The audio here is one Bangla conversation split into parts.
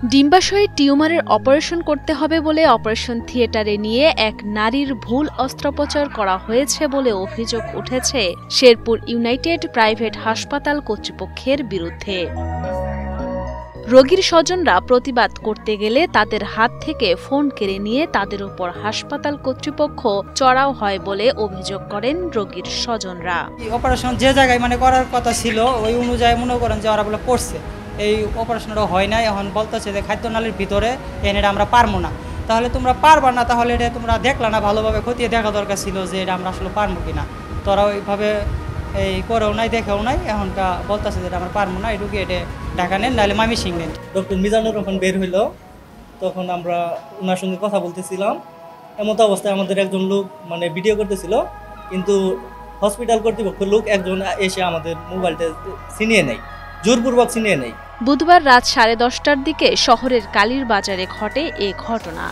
ডিম্বাশয়ে টিউমারের অপারেশন করতে হবে বলে অপারেশন থিয়েটারে নিয়ে এক নারীর ভুল অস্ত্রোপচার করা হয়েছে বলে অভিযোগ উঠেছে শেরপুর ইউনাইটেড প্রাইভেট হাসপাতাল কর্তৃপক্ষের বিরুদ্ধে। রোগীর স্বজনরা প্রতিবাদ করতে গেলে তাদের হাত থেকে ফোন কেড়ে নিয়ে তাদের উপর হাসপাতাল কর্তৃপক্ষ চড়াও হয় বলে অভিযোগ করেন রোগীর স্বজনরা। অপারেশন যে জায়গায় করার কথা ছিল ওই অনুযায়ী মনে করেন যে ওরা বলে করছে, এই অপারেশনটা হয় নাই। এখন বলতেছে যে খাদ্যনালীর ভিতরে এটা আমরা পারবো না। তাহলে তোমরা পারবা না, তাহলে এটা তোমরা দেখলা না, ভালোভাবে খতিয়ে দেখা দরকার ছিল যে এটা আমরা আসলে পারবো কিনা। তোরা ওইভাবে এই করেও নাই, দেখেও নাই। এখনটা বলতেছে যে আমরা পারবো না, এই রুগী এটা ঢাকা নেন, নাহলে ময়মনসিংহ নেন। ডক্টর মিজানুর যখন বের হইলো তখন আমরা ওনার সঙ্গে কথা বলতেছিলাম। এমতো অবস্থায় আমাদের একজন লোক ভিডিও করতেছিল, কিন্তু হসপিটাল কর্তৃপক্ষের লোক একজন এসে আমাদের মোবাইলটা ছিনিয়ে নেয়, জোরপূর্বক ছিনিয়ে নেয়। বুধবার রাত 10:30টার দিকে শহরের কালীর বাজারে ঘটে এ ঘটনা।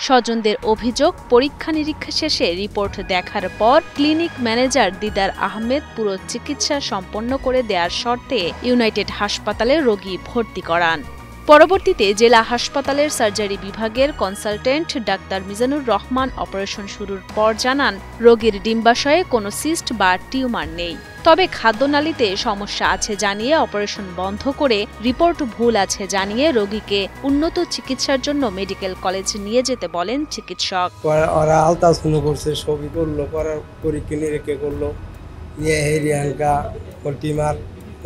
স্বজনদের অভিযোগ, পরীক্ষা নিরীক্ষা শেষে রিপোর্ট দেখার পর ক্লিনিক ম্যানেজার দিদার আহমেদ পুরো চিকিৎসা সম্পন্ন করে দেওয়ার শর্তে ইউনাইটেড হাসপাতালে রোগী ভর্তি করান। পরবর্তীতে জেলা হাসপাতালের সার্জারি বিভাগের consultant doctor Mizanur Rahman operation শুরুর পর জানান, রোগীর ডিম্বাশয়ে কোনো সিস্ট বা টিউমার নেই, তবে খাদ্যনালীতে সমস্যা আছে জানিয়ে অপারেশন বন্ধ করে রিপোর্ট ভুল আছে জানিয়ে রোগীকে উন্নত চিকিৎসার জন্য মেডিকেল কলেজ নিয়ে যেতে বলেন চিকিৎসক। ওরা আলট্রাসাউন্ড করছে, ছবি করলো, করার পরীক্ষা নিরীক্ষা করলো, নিয়ে হেরিয়ানকা টিউমার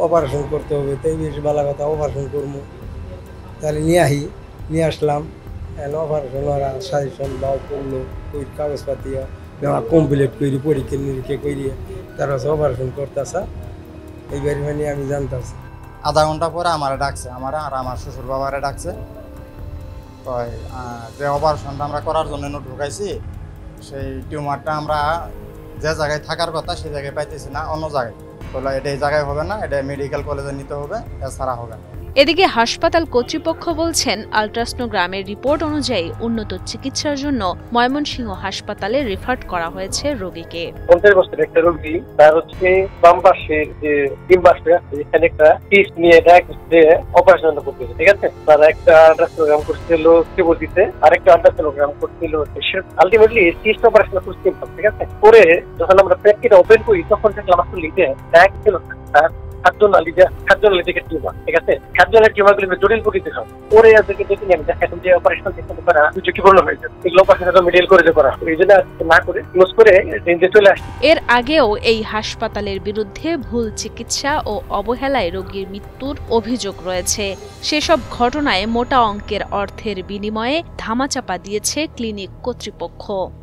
অপারেশন করতে হবে, তাই বেশ ভালো কথা, অপারেশন করবো। তাহলে নিয়ে আসলাম, অপারেশন ওরা সাজেশন দাও করলো, ওই কাগজপাতি কমপ্লিট করি, পরীক্ষা নিরীক্ষা করি, তারা অপারেশন করতেছে। এইবার আমি জানতেছি। আধা ঘন্টা পরে আমার ডাকছে, আর আমার শ্বশুর বাবারে ডাকছে। যে অপারেশনটা আমরা করার জন্য ঢুকাইছি, সেই টিউমারটা আমরা যে জায়গায় থাকার কথা সেই জায়গায় পাইতেছি না, অন্য জায়গায়। বললো এটা এই জায়গায় হবে না, এটা মেডিকেল কলেজে নিতে হবে, এছাড়া হবে না। এদিকে হাসপাতাল কর্তৃপক্ষ বলছেন, আল্ট্রাসনোগ্রামের রিপোর্ট অনুযায়ী উন্নত চিকিৎসার জন্য ময়মনসিংহ হাসপাতালে রেফার করা হয়েছে রোগীকে। 50 বছরের একটা রোগী, তার বাম পাশের যে ডিম্বাশয় আছে এখানে একটা সিস্ট নিয়ে অপারেশন করতেছে, ঠিক আছে। তারা একটা আল্ট্রাসনোগ্রাম করছিল কিবোডিতে, আর একটা আল্ট্রাসনোগ্রাম করছিল আলটিমেটলি সিস্ট অপারেশন করতে, ঠিক আছে। পরে যখন আমরা প্যাকেট ওপেন করি তখন দেখলাম আসলে এক ছিল খাদ্যনালী থেকে টিউমার, ঠিক আছে। খাদ্যনালী টিউমার গুলো জটিল প্রকৃতির হয়। পরে দেখে আমি দেখাতাম যে অপারেশন করা ঝুঁকিপূর্ণ হয়েছে, এগুলো অপারেশন মেডিকেল কলেজে করা, এই জন্য না করে ক্লোজ করে চলে আসছে। এর আগেও এই হাসপাতালের বিরুদ্ধে ভুল চিকিৎসা ও অবহেলায় রোগীর মৃত্যুর অভিযোগ রয়েছে। সেসব ঘটনায় মোটা অঙ্কের অর্থের বিনিময়ে ধামাচাপা দিয়েছে ক্লিনিক কর্তৃপক্ষ।